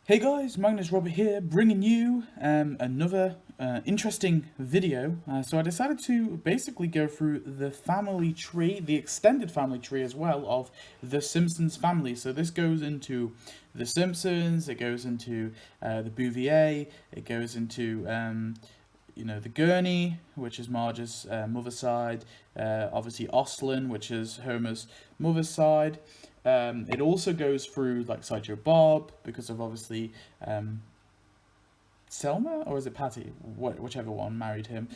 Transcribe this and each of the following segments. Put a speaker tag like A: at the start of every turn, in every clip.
A: Hey guys, Magnus Robert here, bringing you another interesting video. So I decided to basically go through the family tree, the extended family tree as well of the Simpsons family. So this goes into the Simpsons, it goes into the Bouvier, it goes into the Gurney, which is Marge's mother's side, obviously Olsen, which is Homer's mother's side. It also goes through like Sideshow Bob because of obviously Selma, or is it Patty? Whichever one married him.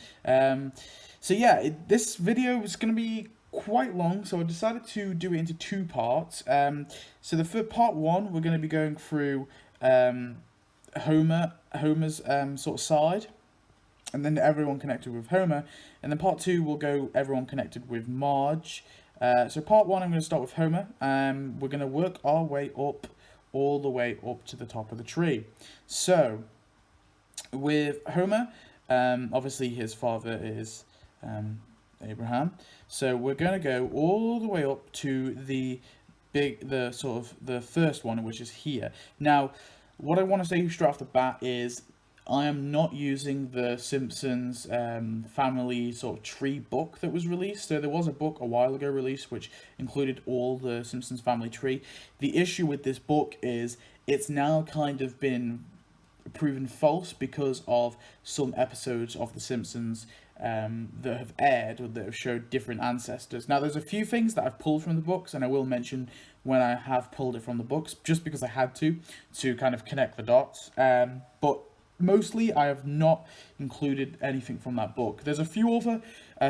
A: So yeah, this video is going to be quite long, so I decided to do it into two parts. So the first part one, we're going to be going through Homer's sort of side, and then everyone connected with Homer, and then part two will go everyone connected with Marge. So part one, I'm going to start with Homer. We're going to work our way up, all the way up to the top of the tree. So with Homer, obviously his father is Abraham. So we're going to go all the way up to the first one, which is here. Now, what I want to say straight off the bat is I am not using the Simpsons family sort of tree book that was released. So there was a book a while ago released which included all the Simpsons family tree. The issue with this book is it's now kind of been proven false because of some episodes of The Simpsons that have aired or that have showed different ancestors. Now, there's a few things that I've pulled from the books, and I will mention when I have pulled it from the books, just because I had to kind of connect the dots. But mostly, I have not included anything from that book. There's a few other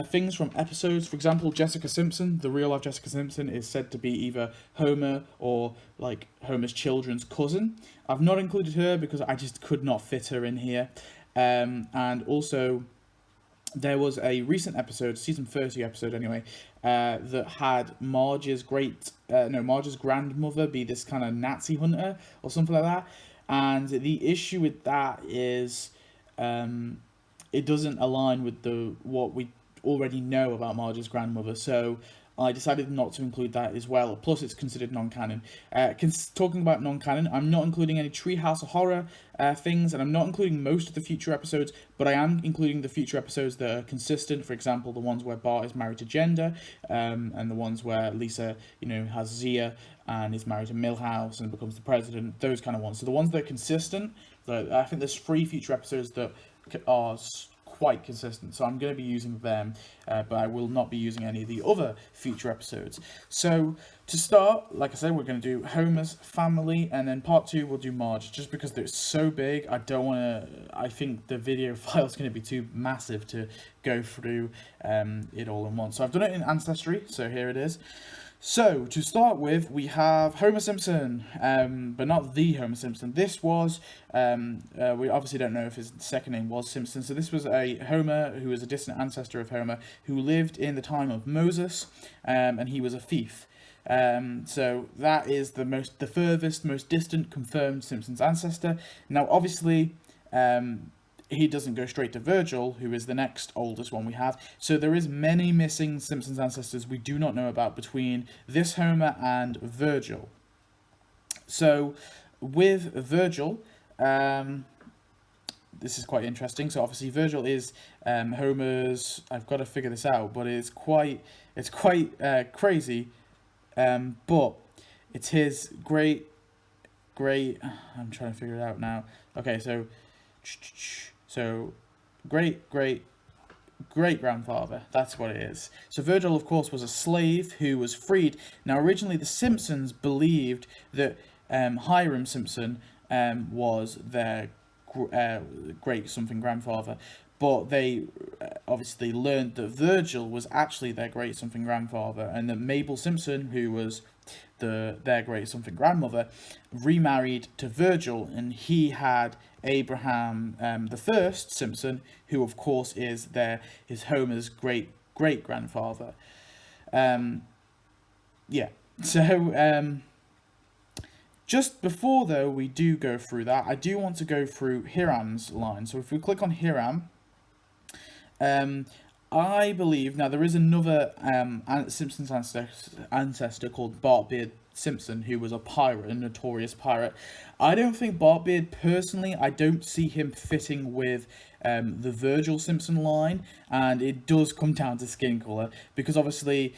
A: things from episodes. For example, Jessica Simpson, the real life Jessica Simpson, is said to be either Homer or like Homer's children's cousin. I've not included her because I just could not fit her in here. And also, there was a recent episode, season 30 episode anyway, that had Marge's grandmother be this kind of Nazi hunter or something like that. And the issue with that is it doesn't align with what we already know about Marge's grandmother. So I decided not to include that as well. Plus, it's considered non-canon. Talking about non-canon, I'm not including any Treehouse of Horror things, and I'm not including most of the future episodes, but I am including the future episodes that are consistent. For example, the ones where Bart is married to Gender, and the ones where Lisa, has Zia and is married to Milhouse and becomes the president. Those kind of ones. So the ones that are consistent. I think there's 3 future episodes that are quite consistent, so I'm going to be using them, but I will not be using any of the other future episodes. So to start, like I said, we're going to do Homer's family, and then part 2 we'll do Marge, just because they're so big. I think the video file is going to be too massive to go through it all in one. So I've done it in Ancestry, so here it is. So, to start with, we have Homer Simpson, but not the Homer Simpson. This was, we obviously don't know if his second name was Simpson, so this was a Homer who was a distant ancestor of Homer, who lived in the time of Moses, and he was a thief. So that is the furthest, most distant confirmed Simpsons ancestor. Now, obviously, he doesn't go straight to Virgil, who is the next oldest one we have. So there is many missing Simpsons ancestors we do not know about between this Homer and Virgil. So with Virgil, this is quite interesting. So obviously Virgil is Homer's. I've got to figure this out, but it's quite crazy. But it's his great. I'm trying to figure it out now. Okay, so great grandfather, that's what it is. So Virgil, of course, was a slave who was freed. Now, originally, the Simpsons believed that Hiram Simpson was their great something grandfather, but they obviously learned that Virgil was actually their great something grandfather, and that Mabel Simpson, who was their great something grandmother, remarried to Virgil, and he had Abraham the first Simpson, who of course is Homer's great grandfather. So just before though we do go through that, I do want to go through Hiram's line. So if we click on Hiram, I believe now there is another Simpsons ancestor called Bartbeard Simpson, who was a pirate, a notorious pirate. I don't think Bartbeard personally. I don't see him fitting with the Virgil Simpson line, and it does come down to skin color because obviously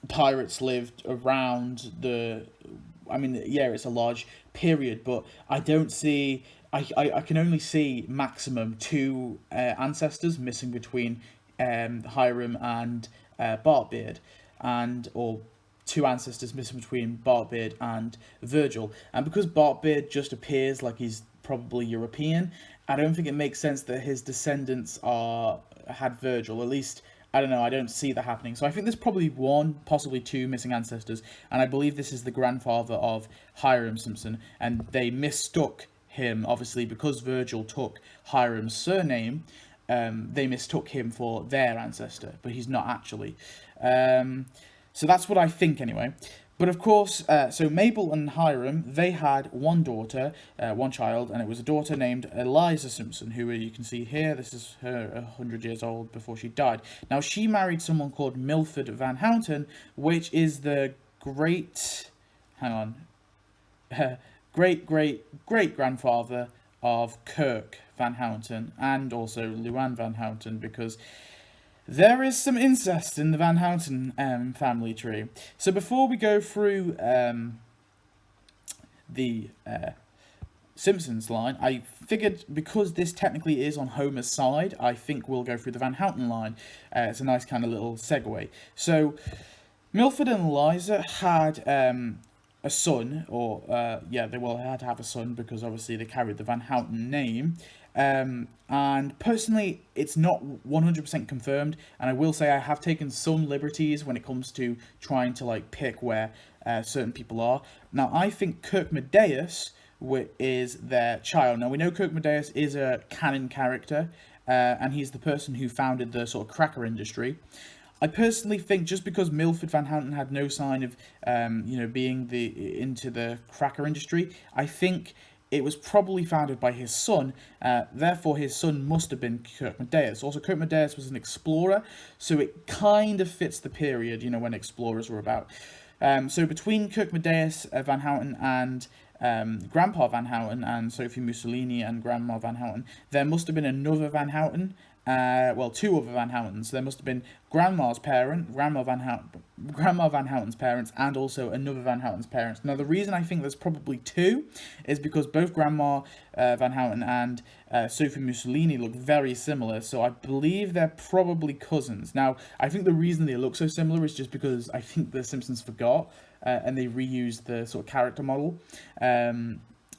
A: pirates lived around the. I mean, yeah, it's a large period, but I don't see. I can only see maximum two ancestors missing between Hiram and Bartbeard, and or two ancestors missing between Bartbeard and Virgil. And because Bartbeard just appears like he's probably European, I don't think it makes sense that his descendants are had Virgil. At least I don't know. I don't see that happening. So I think there's probably one, possibly two missing ancestors, and I believe this is the grandfather of Hiram Simpson, and they mistook him obviously because Virgil took Hiram's surname. They mistook him for their ancestor, but he's not actually. So that's what I think anyway. But of course, so Mabel and Hiram, they had one daughter, one child, and it was a daughter named Eliza Simpson, who you can see here. This is her 100 years old before she died. Now, she married someone called Milford Van Houten, which is the great, hang on, great-great-great-grandfather of Kirk Van Houten, and also Luann Van Houten, because there is some incest in the Van Houten family tree. So before we go through the Simpsons line, I figured because this technically is on Homer's side, I think we'll go through the Van Houten line. It's a nice kind of little segue. So Milford and Eliza had a son, or yeah, they had to have a son because obviously they carried the Van Houten name. And personally, it's not 100% confirmed, and I will say I have taken some liberties when it comes to trying to like pick where certain people are. Now, I think Kirk Medeus is their child. Now, we know Kirk Medeus is a canon character, and he's the person who founded the sort of cracker industry. I personally think just because Milford Van Houten had no sign of, being into the cracker industry, I think it was probably founded by his son. Therefore, his son must have been Kirk Medeus. Also, Kirk Medeus was an explorer, so it kind of fits the period, when explorers were about. So between Kirk Medeus Van Houten and Grandpa Van Houten and Sophie Mussolini and Grandma Van Houten, there must have been another Van Houten. Two other Van Houtens. There must have been Grandma's parent, Grandma Van Houten's parents, and also another Van Houten's parents. Now, the reason I think there's probably two is because both Grandma Van Houten and Sophie Mussolini look very similar, so I believe they're probably cousins. Now, I think the reason they look so similar is just because I think the Simpsons forgot, and they reused the sort of character model.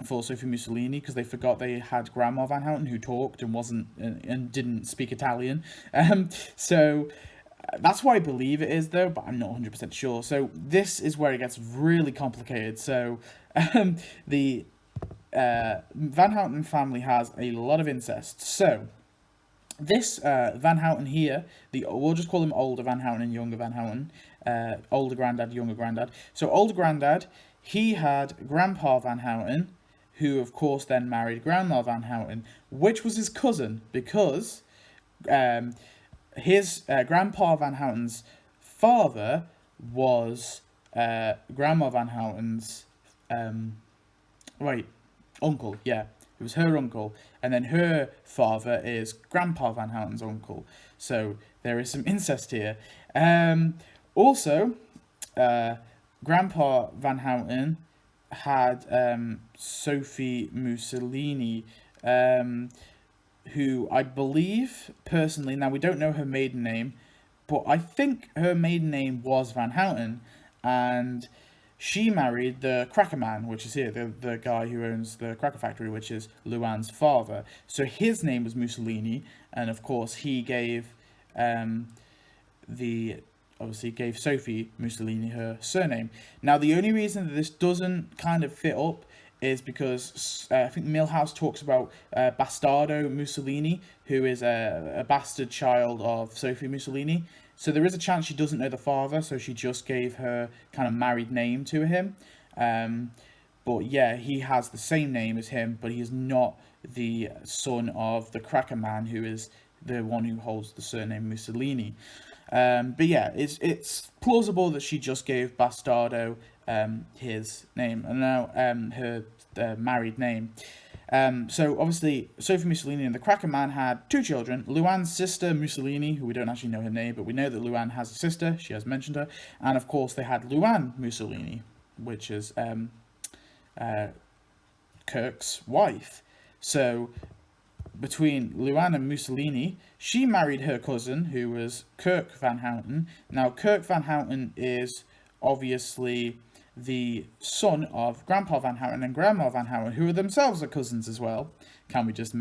A: For Sophie Mussolini, because they forgot they had Grandma Van Houten who talked and didn't speak Italian. So that's why I believe it is, though, but I'm not 100% sure. So this is where it gets really complicated. So the Van Houten family has a lot of incest. So this Van Houten here, we'll just call him older Van Houten and younger Van Houten. Older granddad, younger granddad. So older granddad, he had Grandpa Van Houten, who of course then married Grandma Van Houten, which was his cousin, because his Grandpa Van Houten's father was Grandma Van Houten's uncle, yeah. It was her uncle, and then her father is Grandpa Van Houten's uncle. So there is some incest here. Also, Grandpa Van Houten had Sophie Mussolini, who I believe personally, now we don't know her maiden name, but I think her maiden name was Van Houten, and she married the cracker man, which is here, the guy who owns the cracker factory, which is Luann's father. So his name was Mussolini, and of course he gave gave Sophie Mussolini her surname. Now, the only reason that this doesn't kind of fit up is because I think Milhouse talks about Bastardo Mussolini, who is a bastard child of Sophie Mussolini. So there is a chance she doesn't know the father, so she just gave her kind of married name to him. But yeah, he has the same name as him, but he is not the son of the cracker man, who is the one who holds the surname Mussolini. But yeah, it's plausible that she just gave Bastardo his name, and now her married name. So obviously, Sophie Mussolini and the Cracker Man had two children. Luann's sister Mussolini, who we don't actually know her name, but we know that Luann has a sister. She has mentioned her, and of course they had Luann Mussolini, which is Kirk's wife. So between Luann and Mussolini, she married her cousin, who was Kirk Van Houten. Now, Kirk Van Houten is obviously the son of Grandpa Van Houten and Grandma Van Houten, who are themselves are cousins as well. Can we just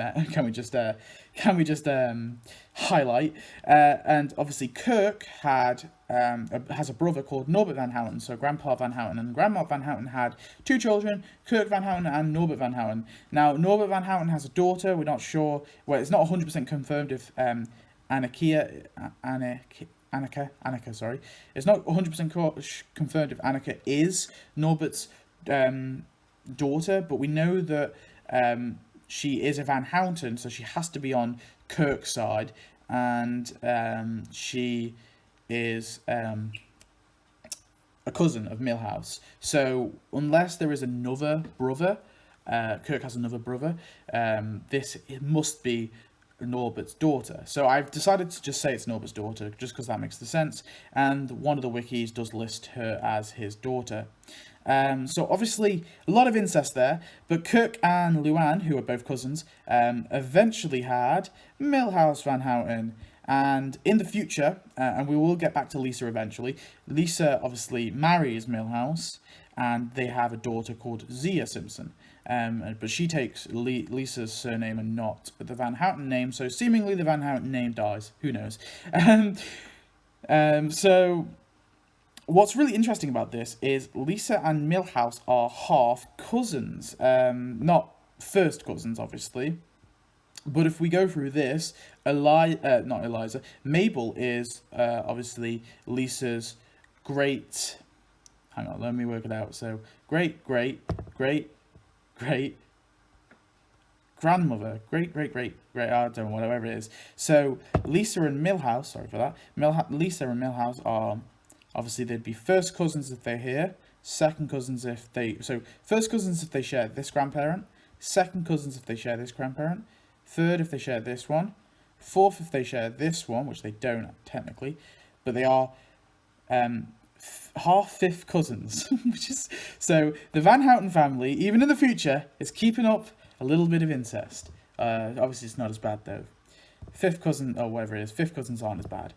A: highlight? And obviously, Kirk has a brother called Norbert Van Houten. So Grandpa Van Houten and Grandma Van Houten had two children, Kirk Van Houten and Norbert Van Houten. Now, Norbert Van Houten has a daughter. We're not sure. Well, it's not 100% confirmed if Annika, sorry. It's not 100% confirmed if Annika is Norbert's daughter, but we know that she is a Van Houten, so she has to be on Kirk's side, and she is a cousin of Milhouse. So unless there is another brother, Kirk has another brother, it must be Norbert's daughter. So I've decided to just say it's Norbert's daughter, just because that makes the sense, and one of the wikis does list her as his daughter. So obviously a lot of incest there, but Kirk and Luann, who are both cousins, eventually had Milhouse Van Houten. And in the future, and we will get back to Lisa eventually, Lisa obviously marries Milhouse, and they have a daughter called Zia Simpson. But she takes Lisa's surname and not the Van Houten name, so seemingly the Van Houten name dies. Who knows? So what's really interesting about this is Lisa and Milhouse are half cousins, not first cousins, obviously. But if we go through this, Mabel is obviously Lisa's great. Hang on, let me work it out. So great grandmother, great. I don't know, whatever it is. So Lisa and Milhouse, sorry for that. Lisa and Milhouse are obviously they'd be first cousins if they're here. Second cousins if they first cousins if they share this grandparent. Second cousins if they share this grandparent. Third if they share this one. Fourth if they share this one, which they don't technically, but they are half-fifth cousins, which is so the Van Houten family, even in the future, is keeping up a little bit of incest. Obviously, it's not as bad though. Fifth cousin, or whatever it is, fifth cousins aren't as bad.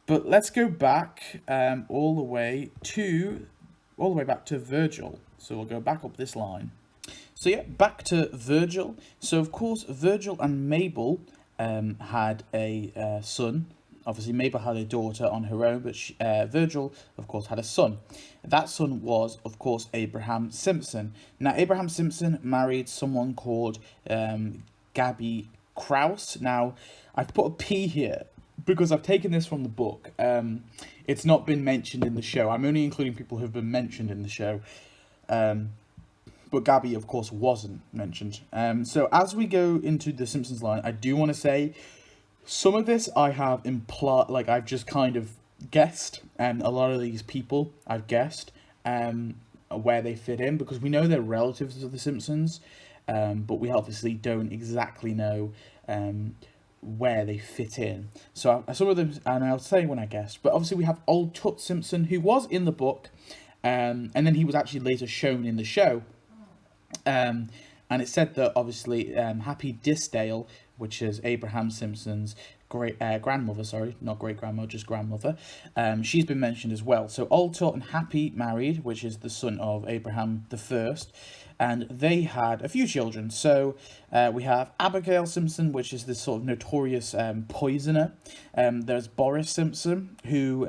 A: But let's go back all the way back to Virgil. So we'll go back up this line. So yeah, back to Virgil. So of course, Virgil and Mabel had a son. Obviously, Mabel had a daughter on her own, but Virgil, of course, had a son. That son was, of course, Abraham Simpson. Now, Abraham Simpson married someone called Gabby Krause. Now, I've put a P here because I've taken this from the book. It's not been mentioned in the show. I'm only including people who have been mentioned in the show. But Gabby, of course, wasn't mentioned. So as we go into the Simpsons line, I do want to say some of this I have implied, like I've just kind of guessed, and a lot of these people I've guessed where they fit in, because we know they're relatives of the Simpsons, but we obviously don't exactly know where they fit in. So some of them, and I'll say when I guessed, but obviously we have Old Tut Simpson, who was in the book, and then he was actually later shown in the show. And it said that obviously Happy Disdale, which is Abraham Simpson's grandmother, not great grandma, just grandmother, she's been mentioned as well. So Old Tut and Happy married, which is the son of Abraham the First, and they had a few children. So we have Abigail Simpson, which is this sort of notorious poisoner. There's Boris Simpson, who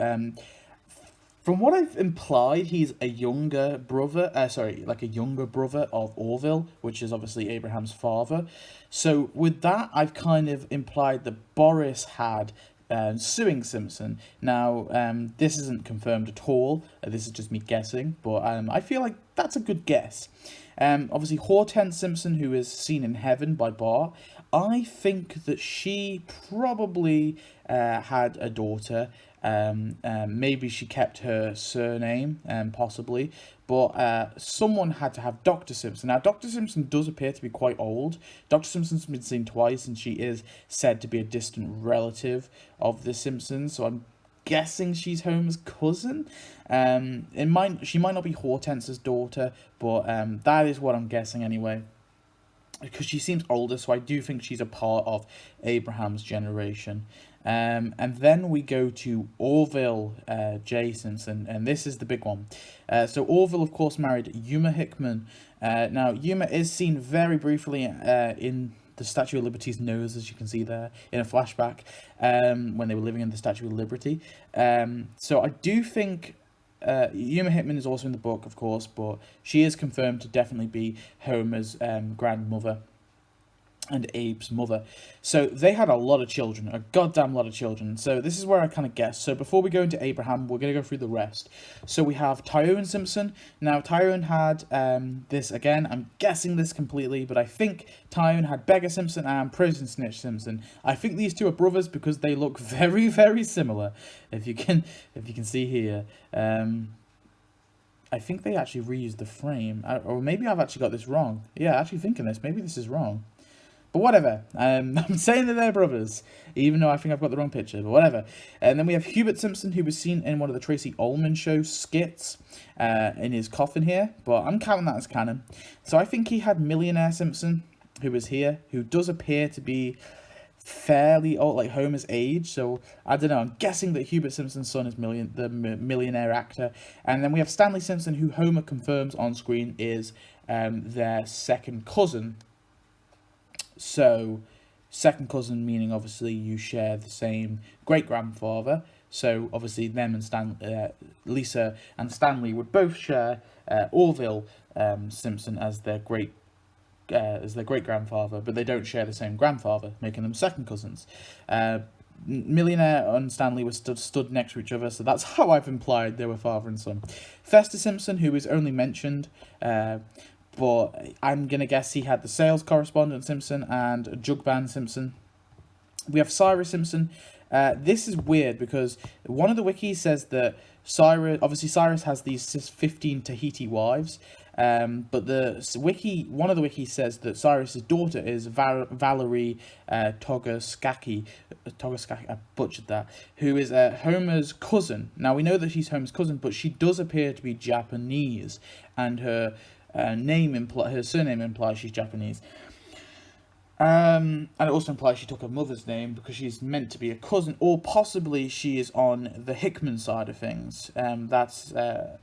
A: from what I've implied, he's a younger brother, of Orville, which is obviously Abraham's father. So with that, I've kind of implied that Boris had suing Simpson. Now, this isn't confirmed at all. This is just me guessing, but I feel like that's a good guess. Obviously, Houten Simpson, who is seen in heaven by Bart, I think that she probably had a daughter. Maybe she kept her surname, possibly, but someone had to have Dr. Simpson. Now, Dr. Simpson does appear to be quite old. Dr. Simpson's been seen twice, and she is said to be a distant relative of the Simpsons, so I'm guessing she's Homer's cousin. She might not be Hortense's daughter, but that is what I'm guessing anyway, because she seems older, so I do think she's a part of Abraham's generation. And then we go to Orville J. Simpson, and this is the big one. So Orville, of course, married Yuma Hickman. Now, Yuma is seen very briefly in the Statue of Liberty's nose, as you can see there, in a flashback, when they were living in the Statue of Liberty. So I do think Yuma Hickman is also in the book, of course, but she is confirmed to definitely be Homer's grandmother and Abe's mother. So they had a lot of children, a goddamn lot of children. So this is where I kind of guess. So before we go into Abraham, we're going to go through the rest. So we have Tyrone Simpson. Now, Tyrone had this, again, I'm guessing this completely, but I think Tyrone had Beggar Simpson and Prison Snitch Simpson. I think these two are brothers because they look very, very similar, if you can see here. I think they actually reused the frame, or maybe I've actually got this wrong. Yeah, actually thinking this, maybe this is wrong. But whatever, I'm saying that they're brothers, even though I think I've got the wrong picture, but whatever. And then we have Hubert Simpson, who was seen in one of the Tracy Ullman Show skits in his coffin here, but I'm counting that as canon. So I think he had Millionaire Simpson, who was here, who does appear to be fairly old, like Homer's age, so I don't know, I'm guessing that Hubert Simpson's son is the millionaire actor. And then we have Stanley Simpson, who Homer confirms on screen is their second cousin. So, second cousin meaning obviously you share the same great-grandfather. So, obviously, them and Lisa and Stanley would both share Orville Simpson as their great-grandfather, but they don't share the same grandfather, making them second cousins. Millionaire and Stanley were stood next to each other, so that's how I've implied they were father and son. Fester Simpson, who is only mentioned, but I'm going to guess he had the sales correspondent Simpson and Jugband Simpson. We have Cyrus Simpson. This is weird because one of the wikis says that Cyrus has these 15 Tahiti wives, but one of the wikis says that Cyrus's daughter is Valerie Togaskaki, I butchered that, who is Homer's cousin. Now we know that she's Homer's cousin, but she does appear to be Japanese, and her surname implies she's Japanese. And it also implies she took her mother's name because she's meant to be a cousin, or possibly she is on the Hickman side of things. That's a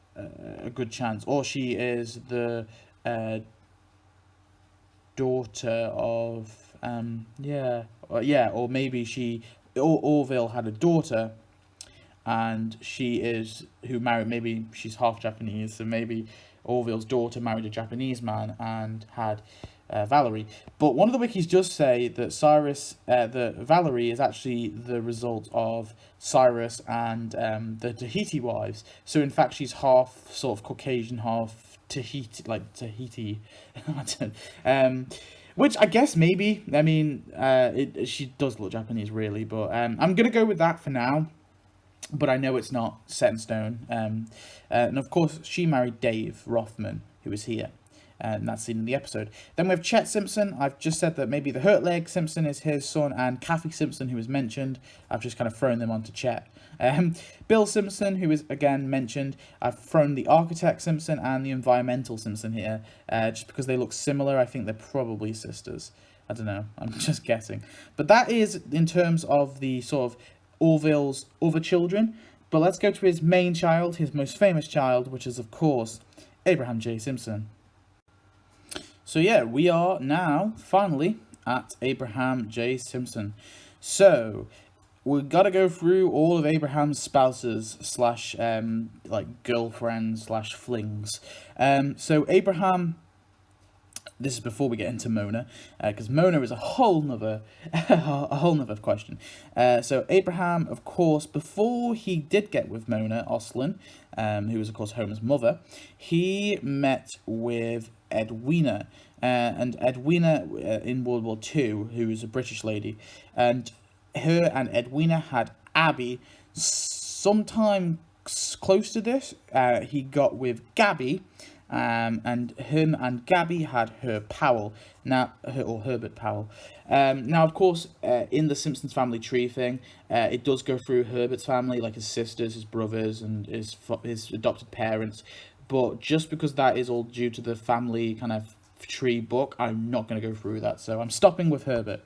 A: good chance. Or she is the daughter of, or maybe Orville had a daughter, and maybe she's half Japanese, so maybe Orville's daughter married a Japanese man and had Valerie. But one of the wikis does say that Valerie is actually the result of Cyrus and the Tahiti wives. So in fact, she's half sort of Caucasian, half Tahiti. Which I guess maybe. I mean, she does look Japanese, really. But I'm gonna go with that for now. But I know it's not set in stone. And of course, she married Dave Rothman, who was here. And that's seen in the episode. Then we have Chet Simpson. I've just said that maybe the Hurt Leg Simpson is his son, and Kathy Simpson, who was mentioned. I've just kind of thrown them onto Chet. Bill Simpson, who is again mentioned. I've thrown the Architect Simpson and the Environmental Simpson here, just because they look similar. I think they're probably sisters. I don't know. I'm just guessing. But that is in terms of the sort of Orville's other children. But let's go to his main child, his most famous child, which is, of course, Abraham J. Simpson. So yeah, we are now finally at Abraham J. Simpson. So we've got to go through all of Abraham's spouses / girlfriends / flings. So Abraham This is before we get into Mona, because Mona is a whole nother, a whole nother question. So Abraham, of course, before he did get with Mona Olsen, who was of course Homer's mother, he met with Edwina, and Edwina in World War II, who was a British lady, and her and Edwina had Abby. Sometime close to this, he got with Gabby. And him and Gabby had Herbert Powell, Herbert Powell. Now, of course, in the Simpsons family tree thing, it does go through Herbert's family, like his sisters, his brothers, and his adopted parents. But just because that is all due to the family kind of tree book, I'm not going to go through that. So I'm stopping with Herbert.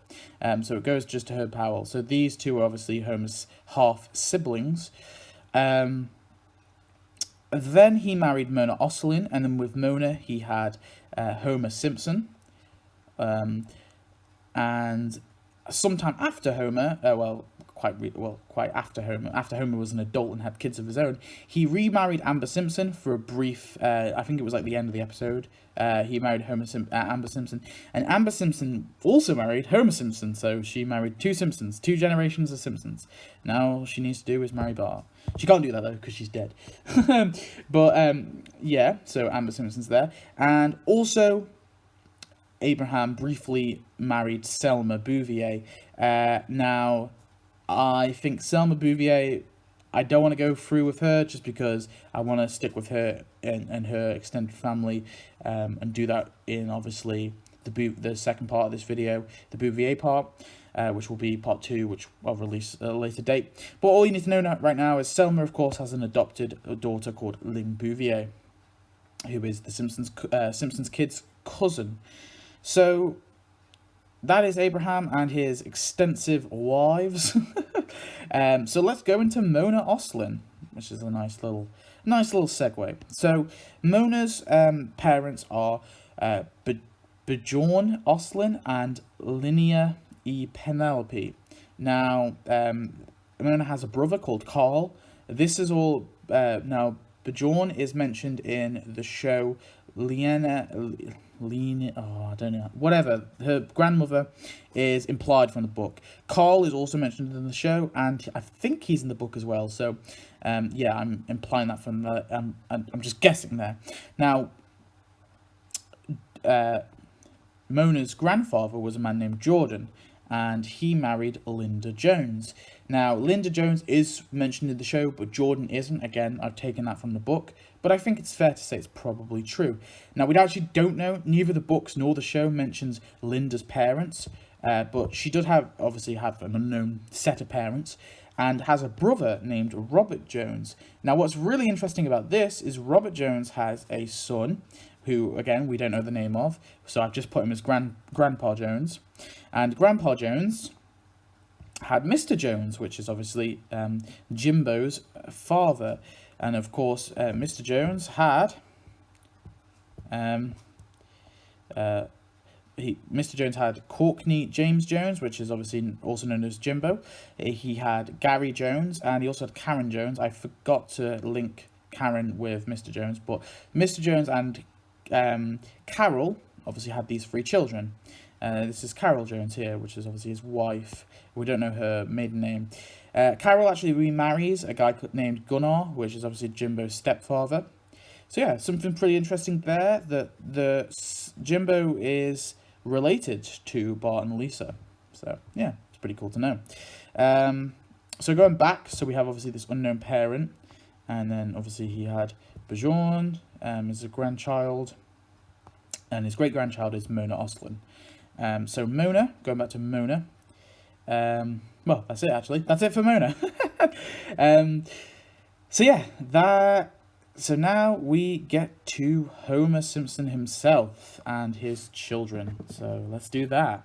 A: So it goes just to Herbert Powell. So these two are obviously Homer's half siblings. Then he married Mona Olsen, and then with Mona he had Homer Simpson. And sometime after Homer, quite after Homer was an adult and had kids of his own, he remarried Amber Simpson for a brief, I think it was like the end of the episode. He married Amber Simpson, and Amber Simpson also married Homer Simpson, so she married two Simpsons, two generations of Simpsons. Now all she needs to do is marry Bart. She can't do that though because she's dead. But yeah, so Amber Simpson's there, and also Abraham briefly married Selma Bouvier. Now, I think Selma Bouvier, I don't want to go through with her just because I want to stick with her and her extended family, and do that in obviously the second part of this video, the Bouvier part, which will be part 2, which I'll release at a later date. But all you need to know right now is Selma, of course, has an adopted daughter called Lynn Bouvier, who is the Simpsons kids' cousin. So that is Abraham and his extensive wives. So let's go into Mona Olsen, which is a nice little segue. So Mona's parents are Bjorn Olsen and Linnea E. Penelope. Now, Mona has a brother called Carl. This is all now. Bjorn is mentioned in the show I don't know, whatever. Her grandmother is implied from the book. Carl is also mentioned in the show, and I think he's in the book as well. So, yeah, I'm implying that from the. I'm just guessing there. Now, Mona's grandfather was a man named Jordan, and he married Linda Jones. Now, Linda Jones is mentioned in the show, but Jordan isn't. Again, I've taken that from the book, but I think it's fair to say it's probably true. Now, we actually don't know. Neither the books nor the show mentions Linda's parents, but she does obviously have an unknown set of parents, and has a brother named Robert Jones. Now, what's really interesting about this is Robert Jones has a son, who, again, we don't know the name of, so I've just put him as Grandpa Jones. And Grandpa Jones had Mr. Jones, which is obviously Jimbo's father. And, of course, Mr. Jones had... Mr. Jones had Courtney James Jones, which is obviously also known as Jimbo. He had Gary Jones, and he also had Karen Jones. I forgot to link Karen with Mr. Jones, but Mr. Jones and Carol obviously had these 3 children. This is Carol Jones here, which is obviously his wife. We don't know her maiden name. Carol actually remarries a guy named Gunnar, which is obviously Jimbo's stepfather. So yeah, something pretty interesting there, that Jimbo is related to Bart and Lisa. So yeah, it's pretty cool to know. So going back, so we have obviously this unknown parent, and then obviously he had Bjorn as a grandchild, and his great-grandchild is Mona Olsen. So Mona, going back to Mona, well, that's it actually. That's it for Mona. So yeah, so now we get to Homer Simpson himself and his children. So let's do that.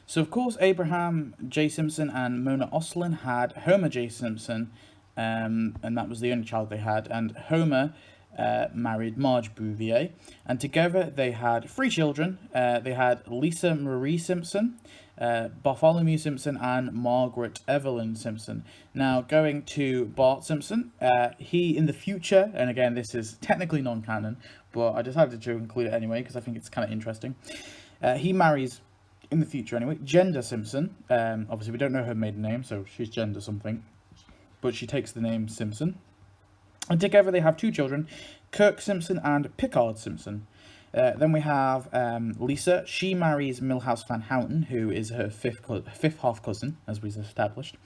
A: So of course, Abraham J. Simpson and Mona Olsen had Homer J. Simpson, and that was the only child they had. And Homer married Marge Bouvier, and together they had 3 children. They had Lisa Marie Simpson, Bartholomew Simpson, and Margaret Evelyn Simpson. Now, going to Bart Simpson, he in the future, and again, this is technically non-canon, but I decided to include it anyway because I think it's kind of interesting. He marries, in the future anyway, Genda Simpson. Obviously, we don't know her maiden name, so she's Genda something, but she takes the name Simpson. And together they have 2 children, Kirk Simpson and Pickard Simpson. Then we have Lisa. She marries Milhouse Van Houten, who is her fifth half cousin, as we've established.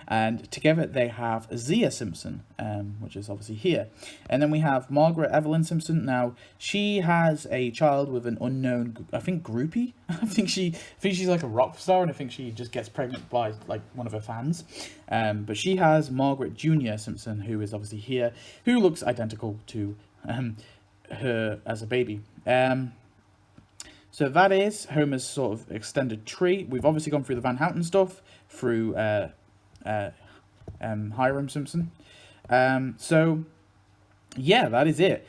A: And together they have Zia Simpson, which is obviously here. And then we have Margaret Evelyn Simpson. Now, she has a child with an unknown, I think, groupie. I think she's like a rock star, and I think she just gets pregnant by like one of her fans. But she has Margaret Jr. Simpson, who is obviously here, who looks identical to her as a baby. So that is Homer's sort of extended tree. We've obviously gone through the Van Houten stuff, through Hiram Simpson. So yeah, that is it.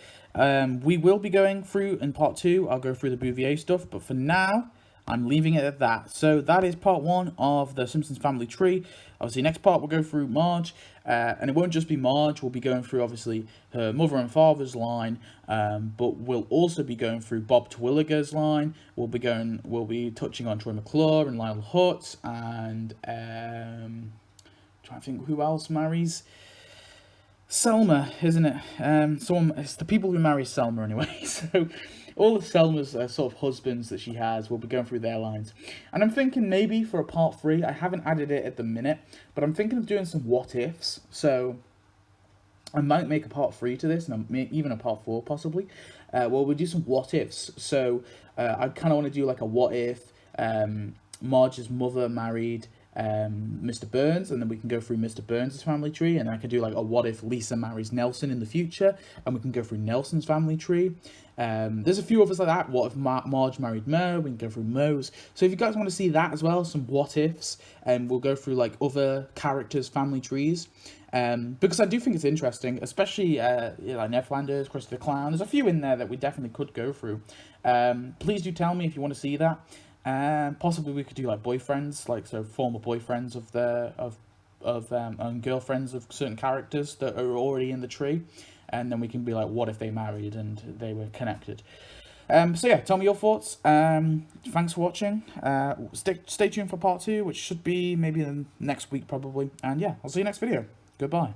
A: We will be going through in part 2. I'll go through the Bouvier stuff, but for now, I'm leaving it at that. So that is part 1 of the Simpsons family tree. Obviously, next part we'll go through Marge, and it won't just be Marge. We'll be going through obviously her mother and father's line, but we'll also be going through Bob Terwilliger's line. We'll be touching on Troy McClure and Lionel Hutz, and trying to think who else marries Selma, isn't it? It's the people who marry Selma anyway. So all of Selma's sort of husbands that she has, we'll be going through their lines. And I'm thinking maybe for a part 3, I haven't added it at the minute, but I'm thinking of doing some what ifs. So I might make a part 3 to this, and even a part 4 possibly. Well, we'll do some what ifs. So I kind of want to do like a what if Marge's mother married Mr. Burns, and then we can go through Mr. Burns' family tree, and I could do like a what if Lisa marries Nelson in the future, and we can go through Nelson's family tree. There's a few others like that. What if Marge married Moe? We can go through Moe's. So if you guys want to see that as well, some what ifs, and we'll go through like other characters' family trees. Because I do think it's interesting, especially like Ned Flanders, Krusty the Clown. There's a few in there that we definitely could go through. Please do tell me if you want to see that. Possibly we could do like boyfriends, like so former boyfriends and girlfriends of certain characters that are already in the tree, and then we can be like, what if they married and they were connected? So yeah, tell me your thoughts. Thanks for watching. Stay tuned for part 2, which should be maybe the next week probably. And yeah, I'll see you next video. Goodbye.